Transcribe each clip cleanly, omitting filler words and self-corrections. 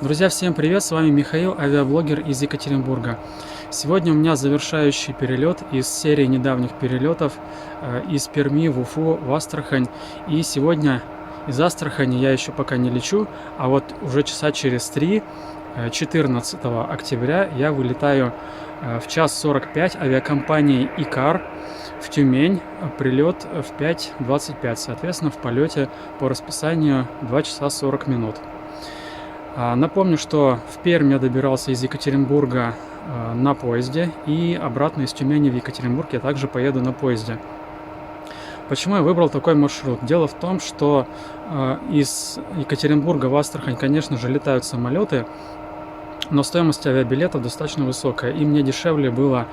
Друзья, всем привет! С вами Михаил, авиаблогер из Екатеринбурга. Сегодня у меня завершающий перелет из серии недавних перелетов из Перми в Уфу, в Астрахань. И сегодня из Астрахани я еще пока не лечу, а вот уже часа через 3, 14 октября, я вылетаю в час 45 авиакомпании Икар в Тюмень. Прилет в 5:25, соответственно, в полете по расписанию 2 часа 40 минут. Напомню, что в Пермь я добирался из Екатеринбурга на поезде, и обратно из Тюмени в Екатеринбург я также поеду на поезде. Почему я выбрал такой маршрут? Дело в том, что из Екатеринбурга в Астрахань, конечно же, летают самолеты, но стоимость авиабилетов достаточно высокая, и мне дешевле было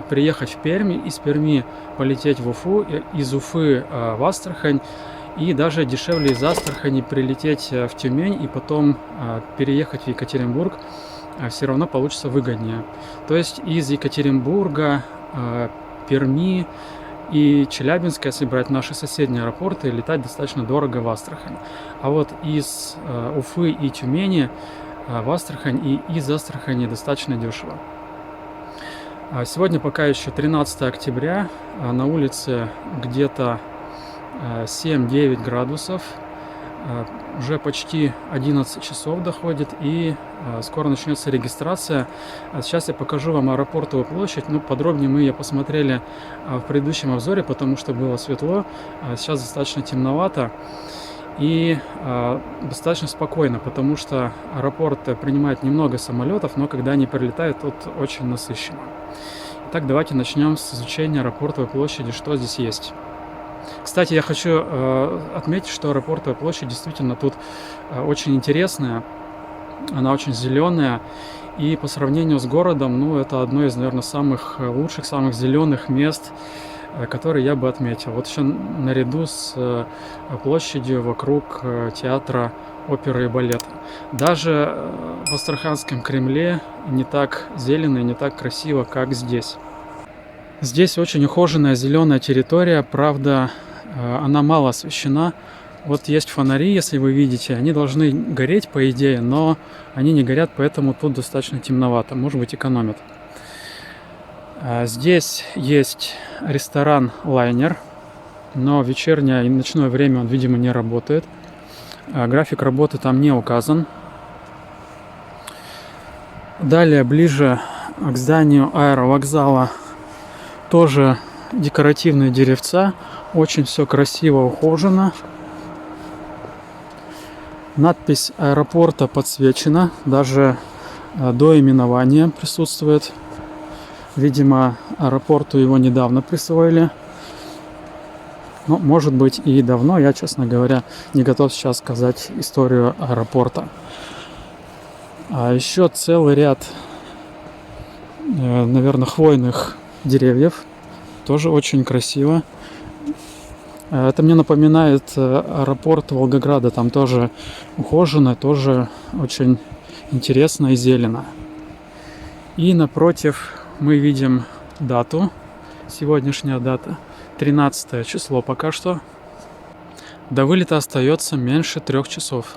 приехать в Пермь, из Перми полететь в Уфу, из Уфы в Астрахань, и даже дешевле из Астрахани прилететь в Тюмень и потом переехать в Екатеринбург все равно получится выгоднее. То есть из Екатеринбурга, Перми и Челябинска, если брать наши соседние аэропорты, летать достаточно дорого в Астрахань. А вот из Уфы и Тюмени в Астрахань и из Астрахани достаточно дешево. Сегодня пока еще 13 октября, на улице где-то 7-9 градусов, уже почти 11 часов доходит, и скоро начнется регистрация. Сейчас я покажу вам аэропортовую площадь, подробнее мы ее посмотрели в предыдущем обзоре, потому что было светло, сейчас достаточно темновато и достаточно спокойно, потому что аэропорт принимает немного самолетов, но когда они прилетают, тут очень насыщенно. Итак, давайте начнем с изучения аэропортовой площади, что здесь есть. Кстати, я хочу отметить, что аэропортовая площадь действительно тут очень интересная, она очень зеленая, и по сравнению с городом, это одно из, наверное, самых лучших, самых зеленых мест, которые я бы отметил. Вот еще наряду с площадью вокруг театра оперы и балета. Даже в Астраханском Кремле не так зелено и не так красиво, как здесь. Здесь очень ухоженная зеленая территория, правда, она мало освещена. Вот есть фонари, если вы видите, они должны гореть, по идее, но они не горят, поэтому тут достаточно темновато, может быть, экономят. Здесь есть ресторан «Лайнер», но в вечернее и ночное время он, видимо, не работает. График работы там не указан. Далее, ближе к зданию аэровокзала, тоже декоративные деревца, очень все красиво ухожено. Надпись аэропорта подсвечена, даже до именования присутствует. Видимо, аэропорту его недавно присвоили. Может быть, и давно, я, честно говоря, не готов сейчас сказать историю аэропорта. А еще целый ряд, наверное, хвойных деревьев, тоже очень красиво. Это мне напоминает аэропорт Волгограда, там тоже ухоженно, тоже очень интересно и зелено. И напротив мы видим дату, сегодняшняя дата, 13 число пока что. До вылета остается меньше 3 часов.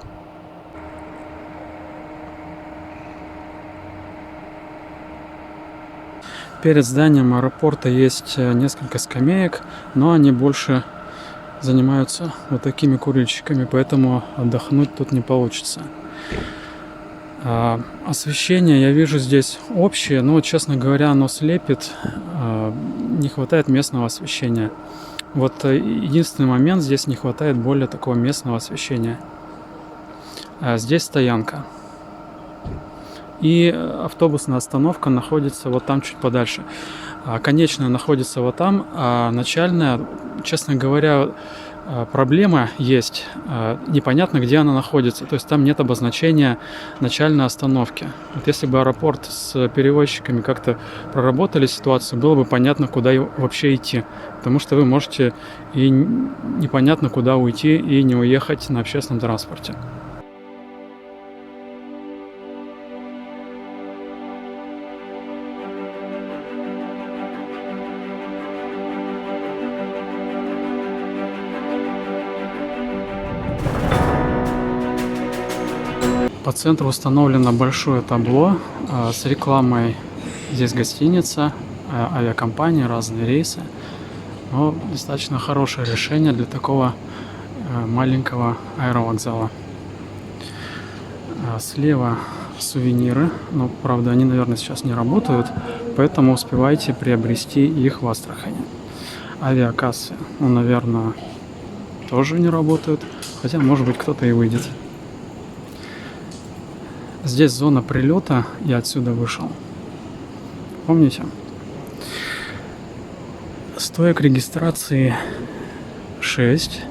Перед зданием аэропорта есть несколько скамеек, но они больше занимаются вот такими курильщиками, поэтому отдохнуть тут не получится. Освещение я вижу здесь общее, но, честно говоря, оно слепит, не хватает местного освещения. Вот единственный момент, здесь не хватает более такого местного освещения. Здесь стоянка. И автобусная остановка находится вот там чуть подальше. Конечная находится вот там, а начальная, честно говоря, проблема есть. Непонятно, где она находится. То есть там нет обозначения начальной остановки. Вот если бы аэропорт с перевозчиками как-то проработали ситуацию, было бы понятно, куда вообще идти. Потому что вы можете и непонятно куда уйти и не уехать на общественном транспорте. По центру установлено большое табло с рекламой. Здесь гостиница, авиакомпании, разные рейсы. Но достаточно хорошее решение для такого маленького аэровокзала. Слева сувениры, но, правда, они, наверное, сейчас не работают, поэтому успевайте приобрести их в Астрахани. Авиакассы, ну, наверное, тоже не работают, хотя, может быть, кто-то и выйдет. Здесь зона прилета, я отсюда вышел. Помните? Стоек регистрации 6.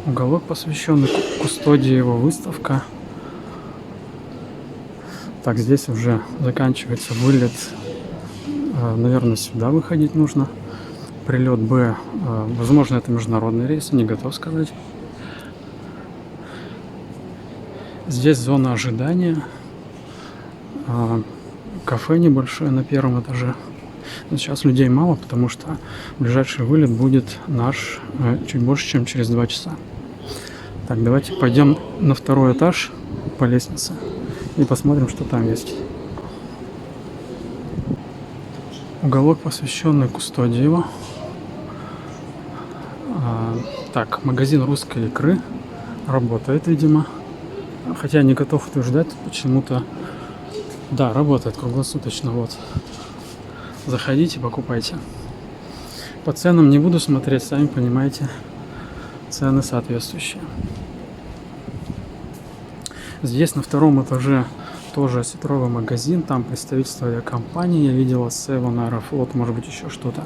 Уголок, посвященный кустодии, его выставка. Так, здесь уже заканчивается вылет. Наверное, сюда выходить нужно. Прилет Б. Возможно, это международный рейс, не готов сказать. Здесь зона ожидания. Кафе небольшое на первом этаже. Но сейчас людей мало, потому что ближайший вылет будет наш чуть больше, чем через 2 часа. Так, давайте пойдем на 2-й этаж по лестнице и посмотрим, что там есть. Уголок, посвященный Кустодиеву. Так, магазин русской икры работает, видимо. Хотя не готов утверждать, почему-то. Да, работает круглосуточно, вот. Заходите, покупайте. По ценам не буду смотреть, сами понимаете, цены соответствующие. Здесь на 2-м этаже тоже осетровый магазин, там представительство авиакомпании, я видела Seven, Аэрофлот, может быть еще что-то.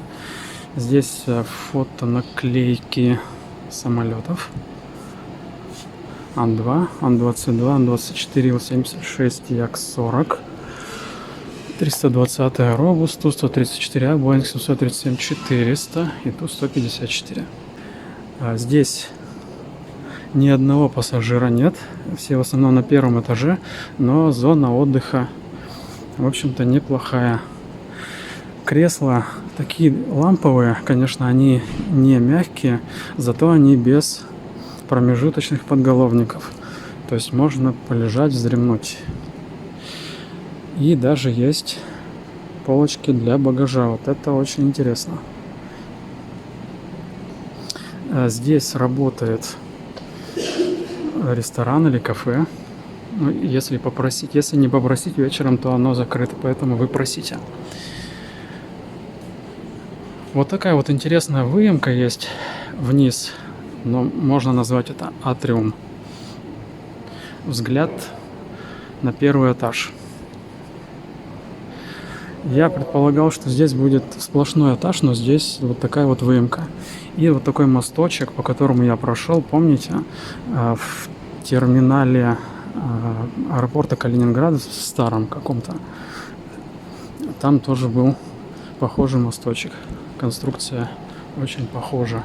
Здесь фото наклейки самолетов. Ан-2, Ан-22, Ан-24, Ил-76, Як-40. 320 Аэробус, Ту-134А, Боинг 737-400 и Ту-154. Здесь ни одного пассажира нет, все в основном на 1-м этаже, но зона отдыха, в общем-то, неплохая. Кресла такие ламповые, конечно, они не мягкие, зато они без промежуточных подголовников, то есть можно полежать, вздремнуть. И даже есть полочки для багажа. Вот это очень интересно. Здесь работает ресторан или кафе. Ну, если попросить. Если не попросить вечером, то оно закрыто, поэтому вы просите. Вот такая вот интересная выемка есть вниз. Но можно назвать это атриум. Взгляд на 1-й этаж. Я предполагал, что здесь будет сплошной этаж, но здесь вот такая вот выемка. И вот такой мосточек, по которому я прошел, помните, в терминале аэропорта Калининграда, в старом каком-то. Там тоже был похожий мосточек. Конструкция очень похожа.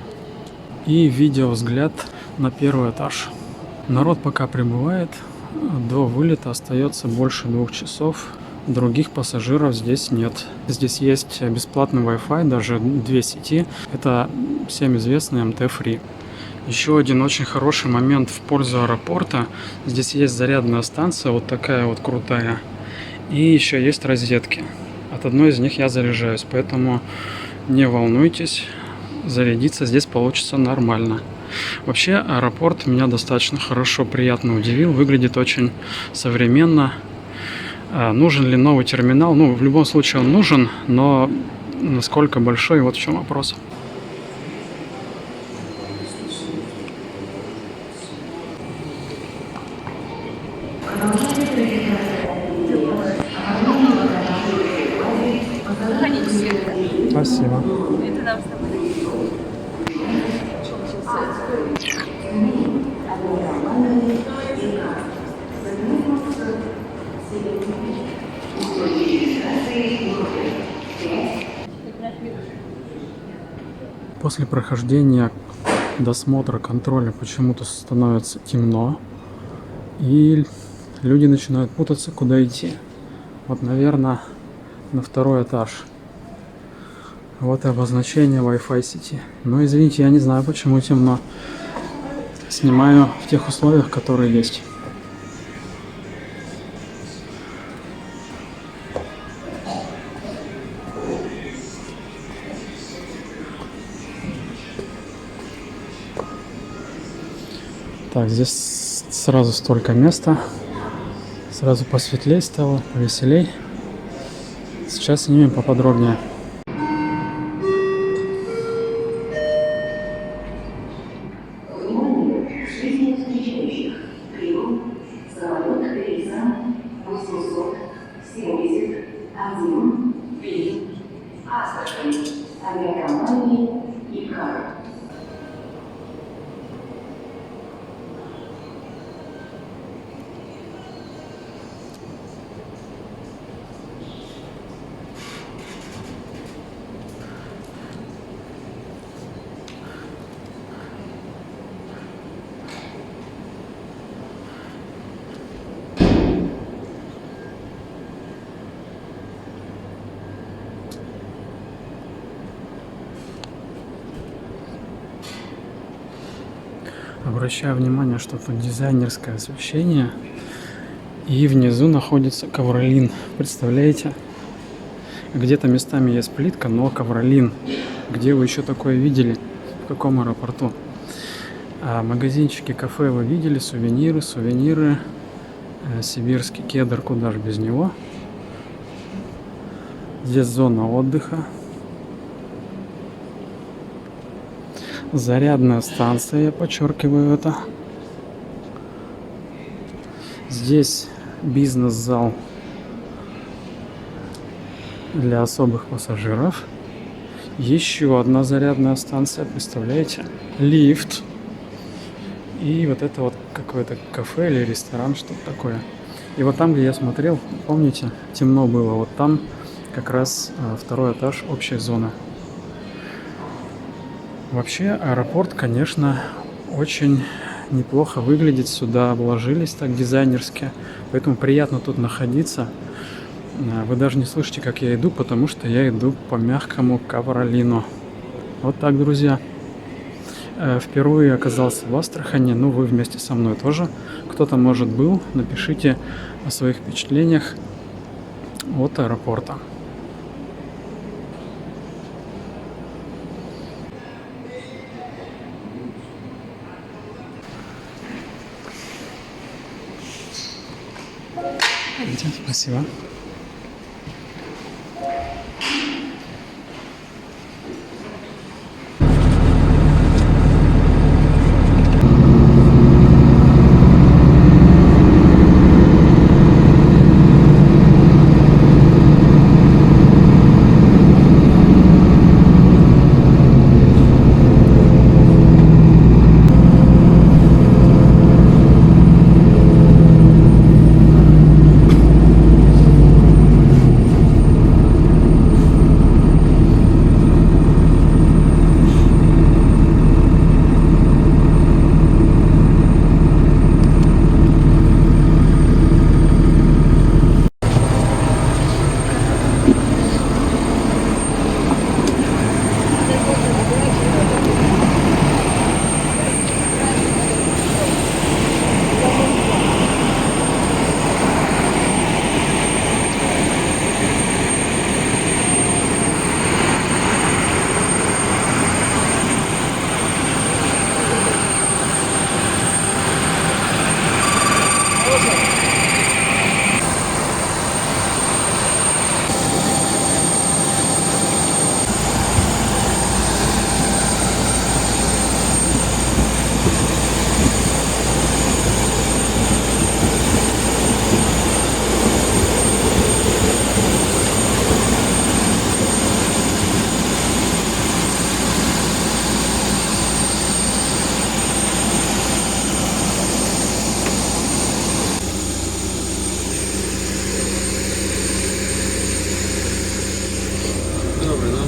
И видеовзгляд на 1-й этаж. Народ пока прибывает. До вылета остается больше 2 часов. Других пассажиров здесь нет. Здесь есть бесплатный Wi-Fi, даже 2 сети. Это всем известный МТ-фри. Еще один очень хороший момент в пользу аэропорта. Здесь есть зарядная станция, вот такая вот крутая. И еще есть розетки. От одной из них я заряжаюсь, поэтому не волнуйтесь. Зарядиться здесь получится нормально. Вообще аэропорт меня достаточно хорошо, приятно удивил. Выглядит очень современно. Нужен ли новый терминал? Ну, в любом случае он нужен, но насколько большой, вот в чем вопрос. Спасибо. После прохождения досмотра, контроля почему-то становится темно, и люди начинают путаться, куда идти. Вот, наверное, на второй этаж. Вот и обозначение Wi-Fi сети. Но извините, я не знаю, почему темно. Снимаю в тех условиях, которые есть. Так, здесь сразу столько места. Сразу посветлее стало, повеселей. Сейчас снимем поподробнее. Внимание, жизни встречающих. Прием. Самолет рейса 871 Виль. Астрахань. Авиакомпании ИКАР. Обращаю внимание, что тут дизайнерское освещение. И внизу находится ковролин. Представляете? Где-то местами есть плитка, но ковролин. Где вы еще такое видели? В каком аэропорту? А магазинчики, кафе вы видели? Сувениры. Сибирский кедр, куда же без него? Здесь зона отдыха. Зарядная станция, я подчеркиваю это. Здесь бизнес-зал для особых пассажиров. Еще одна зарядная станция, представляете? Лифт. И вот это вот какое-то кафе или ресторан, что-то такое. И вот там, где я смотрел, помните, темно было. Вот там как раз второй этаж общей зоны. Вообще аэропорт, конечно, очень неплохо выглядит. Сюда вложились так дизайнерски. Поэтому приятно тут находиться. Вы даже не слышите, как я иду, потому что я иду по мягкому ковролину. Вот так, друзья. Впервые оказался в Астрахани. Ну, вы вместе со мной тоже. Кто-то, может, был. Напишите о своих впечатлениях от аэропорта. Спасибо.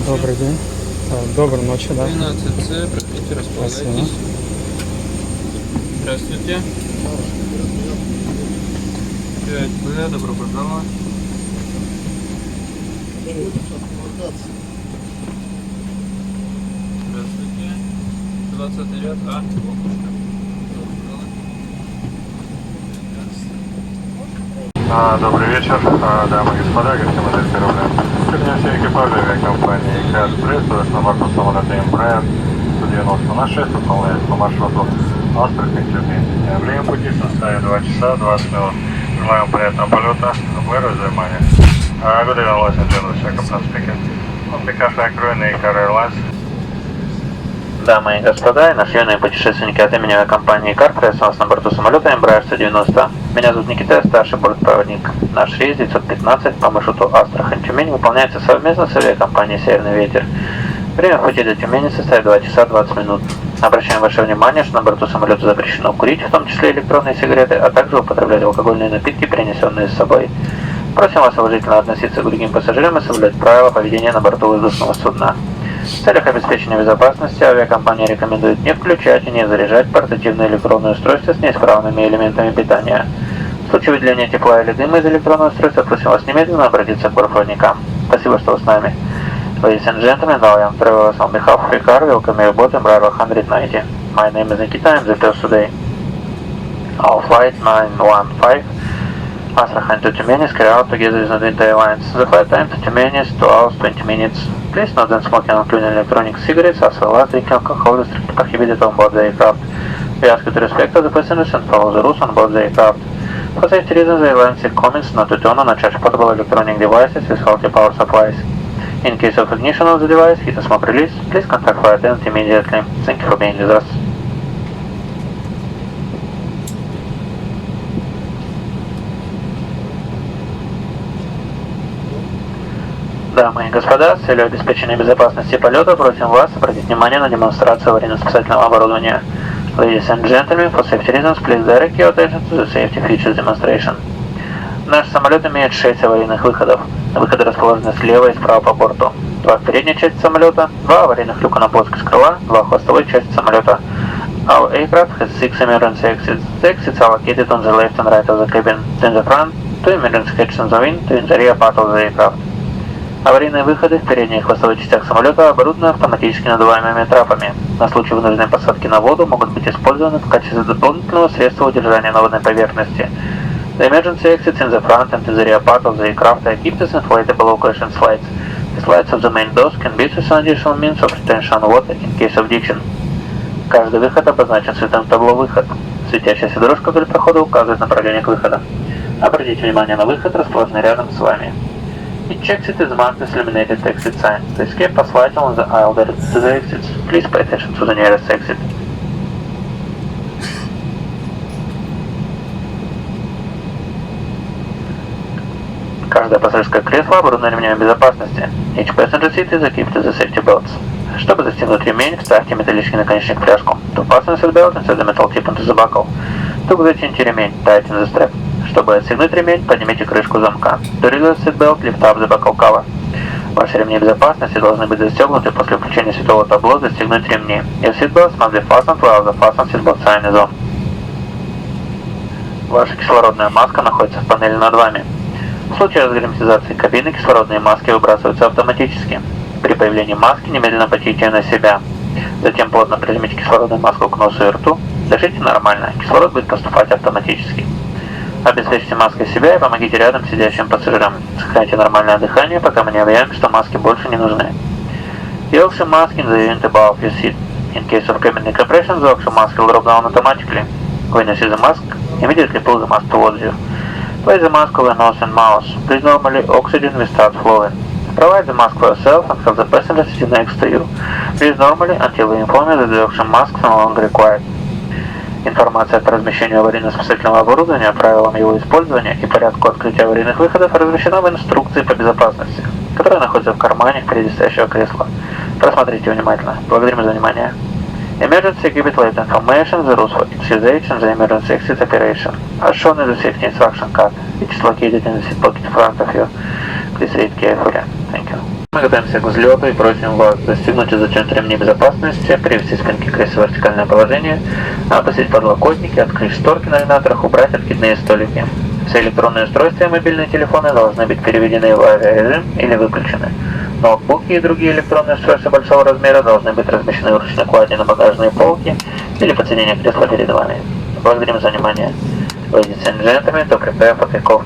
Добрый день. Доброй ночи, да. 12С, проходите, располагайтесь. Здравствуйте. 5Б, добро пожаловать. Здравствуйте. 20 ряд, А. Добрый вечер, дамы и господа, гости модели корабля. Сегодня все экипажи авиакомпании Crash Press на борту самолета Embraer 190 на 6 выполняется по маршруту Астрахань-Тюмень. Время пути составит 2 часа 20 минут. Желаем приятного полета. We're Germany. Good evening, ladies and gentlemen, Captain speaking. On behalf of Ukraine Air Airlines. Дамы и господа, наши юные путешественники от имени авиакомпании CarPress, у нас на борту самолета Embraer 190. Меня зовут Никита, старший бортпроводник. Наш рейс 915 по маршруту Астрахань-Тюмень выполняется совместно с авиакомпанией «Северный ветер». Время пути до Тюмени составит 2 часа 20 минут. Обращаем ваше внимание, что на борту самолета запрещено курить, в том числе электронные сигареты, а также употреблять алкогольные напитки, принесенные с собой. Просим вас уважительно относиться к другим пассажирам и соблюдать правила поведения на борту воздушного судна. В целях обеспечения безопасности авиакомпания рекомендует не включать и не заряжать портативные электронные устройства с неисправными элементами питания. В случае выделения тепла или дыма из электронного устройства просим вас немедленно обратиться к бортпроводникам. Спасибо, что вы с нами. Ladies and gentlemen, now I am travelers on behalf of ICAR, welcome you aboard Embraer 190. My name is Nikita, I am the host today. Our flight 915 Astrakhan to Tyumen is carried out together with Nodwin Airlines. The flight time to Tyumen is 2 hours 20 minutes. Please note that smoking including electronic cigarettes as well as drinking alcohol is strictly prohibited on board the aircraft. We ask you to respect other passengers and follow the rules on board the aircraft. For safety reasons, the airline seeks comments not to turn on or charge portable electronic devices with faulty power supplies. In case of ignition of the device, hit a smoke release, please contact flight attendant immediately. Thank you for being with us. Дамы и господа, с целью обеспечения безопасности полета просим вас обратить внимание на демонстрацию аварийно-спасательного оборудования. Ladies and gentlemen, for safety reasons, please direct your attention to the safety features demonstration. Наш самолет имеет 6 аварийных выходов. Выходы расположены слева и справа по борту. 2 в передней части самолета, 2 аварийных люка на плоскость крыла, 2 в хвостовой части самолета. Our aircraft has 6 emergency exits. The exits are located on the left and right of the cabin. In the front, 2 emergency exits on the wing, 2 in the rear part of the aircraft. Аварийные выходы в передней и хвостовой частях самолета оборудованы автоматически надуваемыми трапами. На случай вынужденной посадки на воду могут быть использованы в качестве дополнительного средства удержания на водной поверхности. The emergency exits in the front and in the rear part of the aircraft are equipped with inflatable evacuation slides. The slides of the main doors can be used as an additional means of retention of water in case of ditching. Каждый выход обозначен цветом табло «Выход». Светящаяся дорожка вдоль прохода указывает направление к выходу. Обратите внимание на выход, расположенный рядом с вами. Each exit is marked with illuminated exit sign. The escape pass light on the aisle directed to the exits. Please pay attention to the nearest exit. Каждое пассажирское кресло оборудовано ремнями безопасности. Each passenger seat is equipped with the safety belts. Чтобы застегнуть ремень, вставьте металлический наконечник в пряжку. To fasten the seat belt, insert the metal tip into the buckle. Туго затяните ремень, tighten the strap. Чтобы отстегнуть ремень, поднимите крышку замка. To release the seat belt, lift up the buckle cover. Ваши ремни безопасности должны быть застегнуты после включения светового табло «Застегнуть ремни». Your seat belts must be fastened while the fasten seatbelt sign is on. Ваша кислородная маска находится в панели над вами. В случае разгерметизации кабины кислородные маски выбрасываются автоматически. При появлении маски немедленно потяните ее на себя. Затем плотно прижмите кислородную маску к носу и рту. Дышите нормально, кислород будет поступать автоматически. Обеспечьте маской себя и помогите рядом сидящим пассажирам. Сохраняйте нормальное дыхание, пока мы не объявим, что маски больше не нужны. The oxygen mask in the unit above your seat. In case of cabin decompression, the oxygen mask will drop down automatically. When you see the mask, immediately pull the mask towards you. Place the mask over nose and mouth. Please normally oxygen will start flowing. Provide the mask for yourself and have the passenger sitting next to you. Please normally until we inform you that the oxygen mask is no longer required. Информация по размещению аварийно-спасательного оборудования, правилам его использования и порядку открытия аварийных выходов размещена в инструкции по безопасности, которая находится в кармане впереди стоящего кресла. Просмотрите внимательно. Благодарим за внимание. Emergency exhibit laid information, the rules for its usage and the emergency exit operation are shown in the safety instruction card, which is located in the seat pocket in front of you. Please read carefully. Thank you. Мы готовимся к взлету и просим вас достигнуть изучения ремней безопасности, привести спинки кресла в вертикальное положение, опустить подлокотники, открыть шторки на иллюминаторах, убрать откидные столики. Все электронные устройства и мобильные телефоны должны быть переведены в авиарежим или выключены. Ноутбуки и другие электронные устройства большого размера должны быть размещены в ручной кладе на багажные полки или под сиденье кресла перед вами. Благодарим за внимание. Ladies and gentlemen, to prepare for takeoff.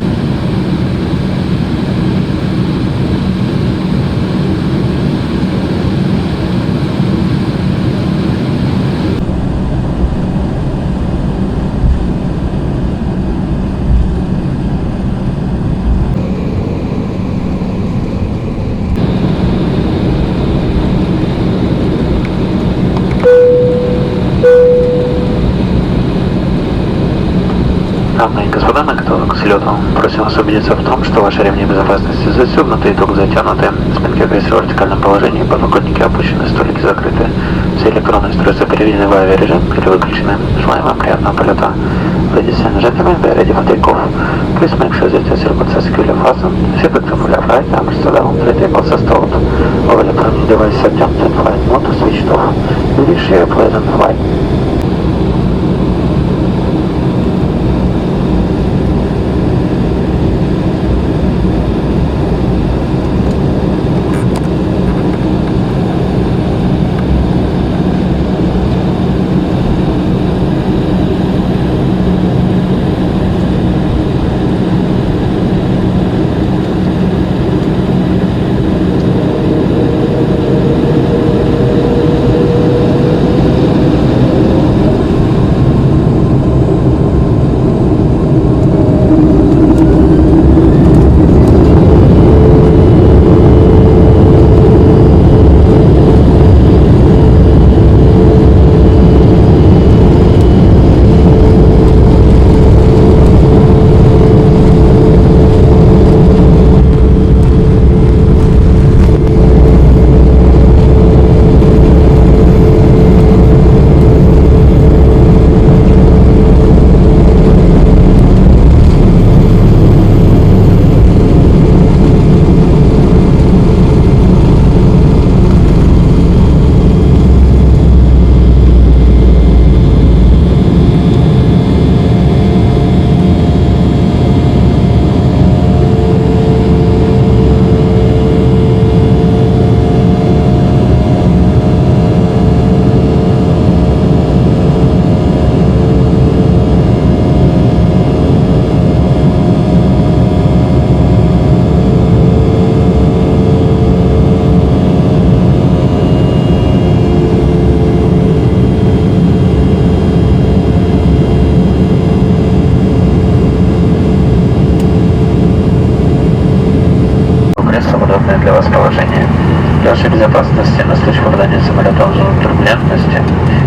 Дамы и господа, мы готовы к взлету. Просим вас убедиться в том, что ваши ремни безопасности застегнуты и туго затянуты, спинки кресла в вертикальном положении, подлокотники опущены, столики закрыты. Все электронные устройства переведены в авиарежим или выключены. Желаем вам приятного полета. Ladies and gentlemen, we are ready for takeoff. Please make sure that your seatbelts are securely fastened. Seatbelt to full upright, arms to down, three tables are stowed. All electronic devices are jumped and flight mode switched off. We wish you a pleasant flight. Для вас положение. Для вашей безопасности на случай попадания самолета в зону турбулентности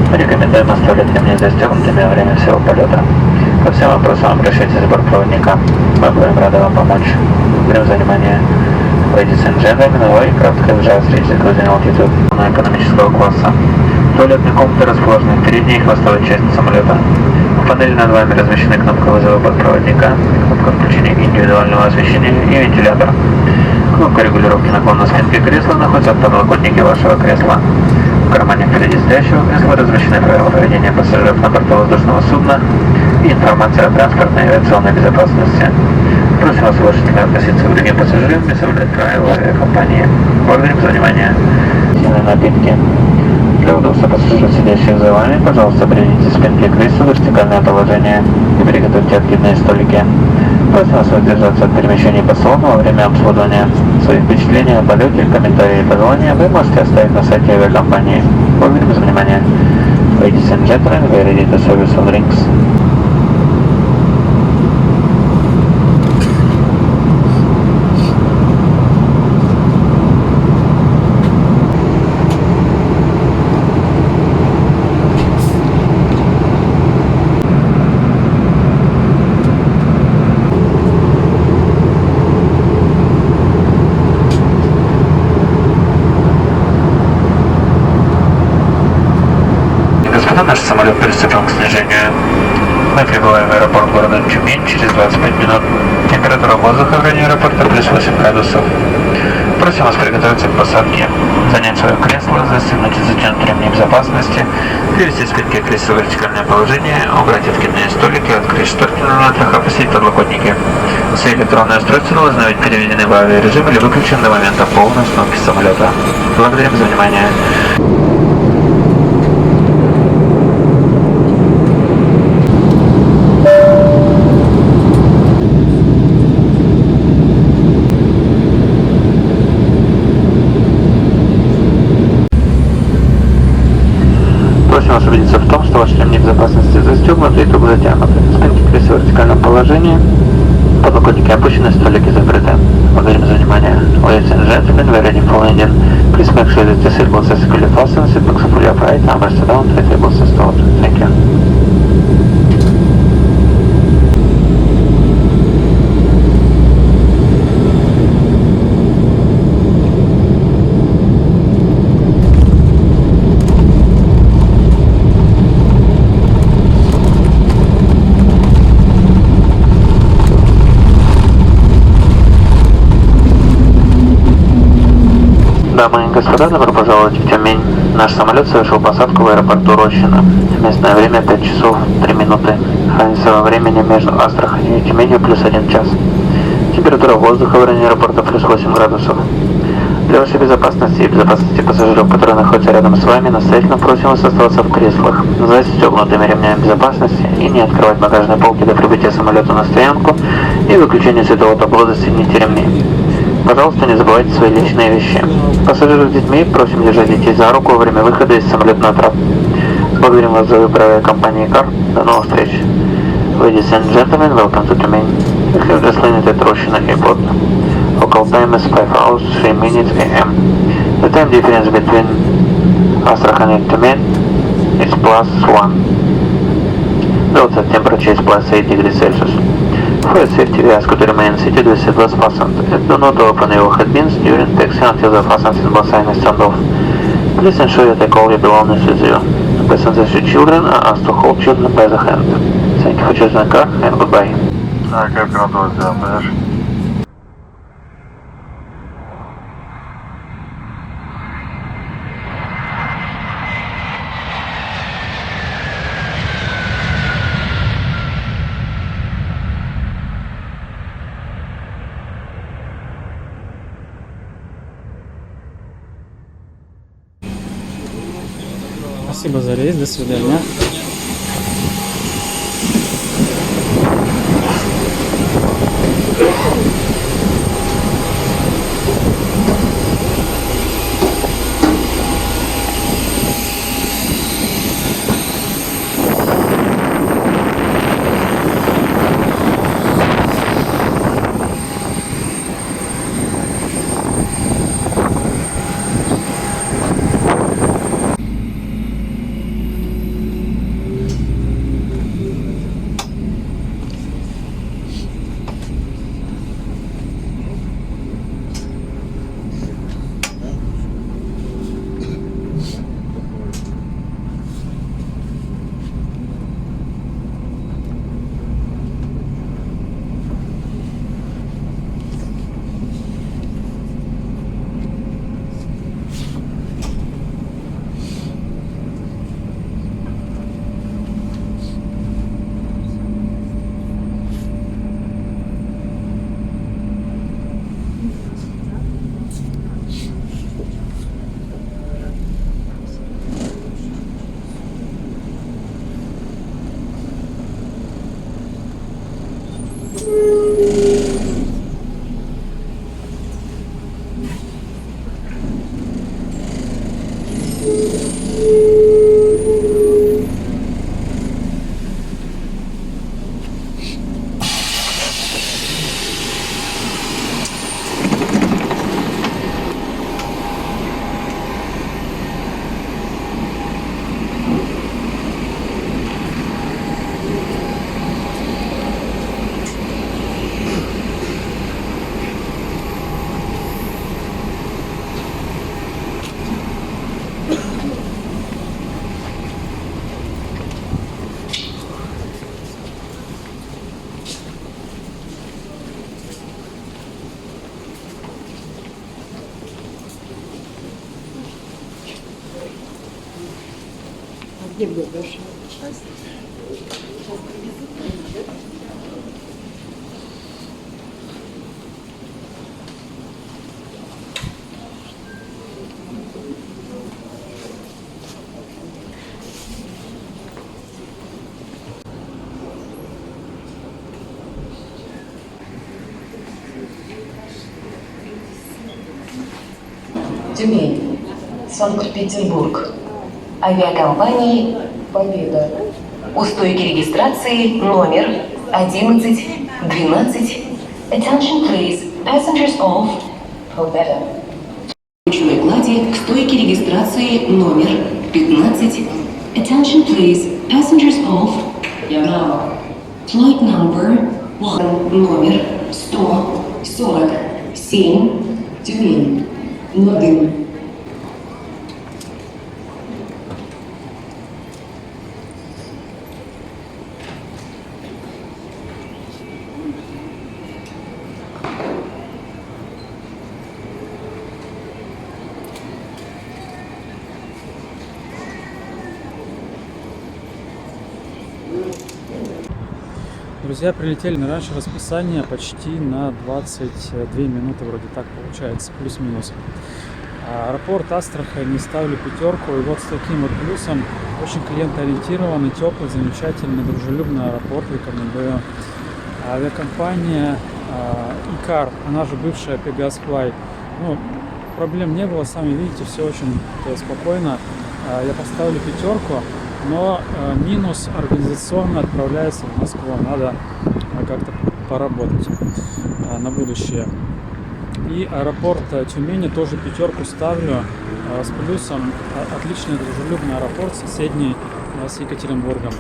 мы рекомендуем оставлять ремни застегнутыми во время всего полета. По всем вопросам обращайтесь к бортпроводникам. Мы будем рады вам помочь. Благодарим за внимание. Ladies and gentlemen, our aircraft has just reached the cruising altitude экономического класса. Туалетные комнаты расположены в передней и хвостовой части самолета. В панели над вами размещены кнопка вызова бортпроводника, кнопка включения индивидуального освещения и вентилятор. Кнопка регулировки наклона спинки кресла находится в подлокотнике вашего кресла. В кармане впереди стоящего кресла размещены правила поведения пассажиров на борту воздушного судна и информация о транспортной и авиационной безопасности. Просим вас уважительно относиться к другим пассажирам и соблюдать правила авиакомпании. Благодарим за внимание. Сильные напитки. Для удобства пассажиров, сидящих за вами, пожалуйста, приведите спинки кресла в вертикальное положение и приготовьте откидные столики. Просим вас воздержаться от перемещений по салону во время обслуживания. Свои впечатления о полете, комментарии и пожелания вы можете оставить на сайте авиакомпании. Благодарим за внимание. Ladies and gentlemen, we are ready to serve you some drinks. Наш самолет приступил к снижению. Мы прибываем в аэропорт города Тюмень через 25 минут. Температура воздуха в районе аэропорта плюс 8 градусов. Просим вас приготовиться к посадке. Занять свое кресло, застегнуть и затянуть ремни безопасности, перевести спинки кресла в вертикальное положение, убрать откидные столики, открыть шторки на натрах, опустить подлокотники. Все электронные устройства должны быть переведены в авиарежим или выключены до момента полной установки самолета. Благодарим за внимание. Просим вас убедиться в том, что ваши ремни безопасности застегнуты и туго затянуты. Спинки кресла в вертикальном положении, подлокотники опущены, столики закрыты. Благодарим за внимание. Ladies and gentlemen, we are ready for landing. Please make sure that the seatbelts are securely fastened, seatbelts are fully upright, armrests are down, tray tables installed. Thank you. Дамы и господа, добро пожаловать в Тюмень. Наш самолет совершил посадку в аэропорту Рощино. Местное время 5 часов 3 минуты. Разница во времени между Астраханью и Тюменью плюс 1 час. Температура воздуха в районе аэропорта плюс 8 градусов. Для вашей безопасности и безопасности пассажиров, которые находятся рядом с вами, настоятельно просим вас оставаться в креслах, застегнутыми ремнями безопасности и не открывать багажные полки до прибытия самолета на стоянку и выключения светового табло «Застегните ремни». Пожалуйста, не забывайте свои личные вещи. Пассажиры с детьми просим держать детей за руку во время выхода из самолета на трап. Благодарим вас за выбор авиакомпании CAR. До новых встреч. Ladies and gentlemen, welcome to Tumen. We have just landed at Roshino Airport. Local time is 5 hours 3 minutes AM. The time difference between Astrakhan and Tumen is +1. The outside temperature is +8 degrees Celsius. For your safety, we ask you to remain seated with seatbelts fastened and do not open your overhead bins during taxi until the fasten seatbelt sign is turned off. Please ensure you take all your belongings with you. Passengers with children are asked to hold children by the hand. Thank you for choosing a car and goodbye. Captain Antonio, Zambés. Спасибо за рейс, до свидания. Тюмень, Санкт-Петербург. Авиакомпании «Победа». У стойки регистрации номер 1112. Attention please, passengers of Победа. Ручной клади к стойке регистрации номер 15. Attention please, passengers of Ярославль. Flight number 1, номер 147, Тюмень. Надым. Друзья, прилетели на раньше расписания почти на 22 минуты, вроде так получается, плюс-минус. Аэропорт Астрахань, не ставлю пятерку, и вот с таким вот плюсом, очень клиентоориентированный, теплый, замечательный, дружелюбный аэропорт, рекомендую. Авиакомпания Икар, она же бывшая Pegasus Fly, ну, проблем не было, сами видите, все очень спокойно. Я поставлю пятерку, но минус организационно отправляется в Москву, надо как-то поработать на будущее. И аэропорт Тюмени тоже пятерку ставлю с плюсом. Отличный дружелюбный аэропорт, соседний с Екатеринбургом.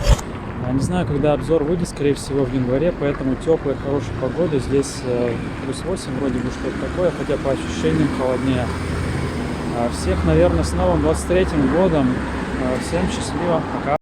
Не знаю, когда обзор выйдет, скорее всего в январе, поэтому теплая, хорошая погода. Здесь плюс 8 вроде бы что-то такое, хотя по ощущениям холоднее. Всех, наверное, с новым 23-м годом. Всем счастливо, пока.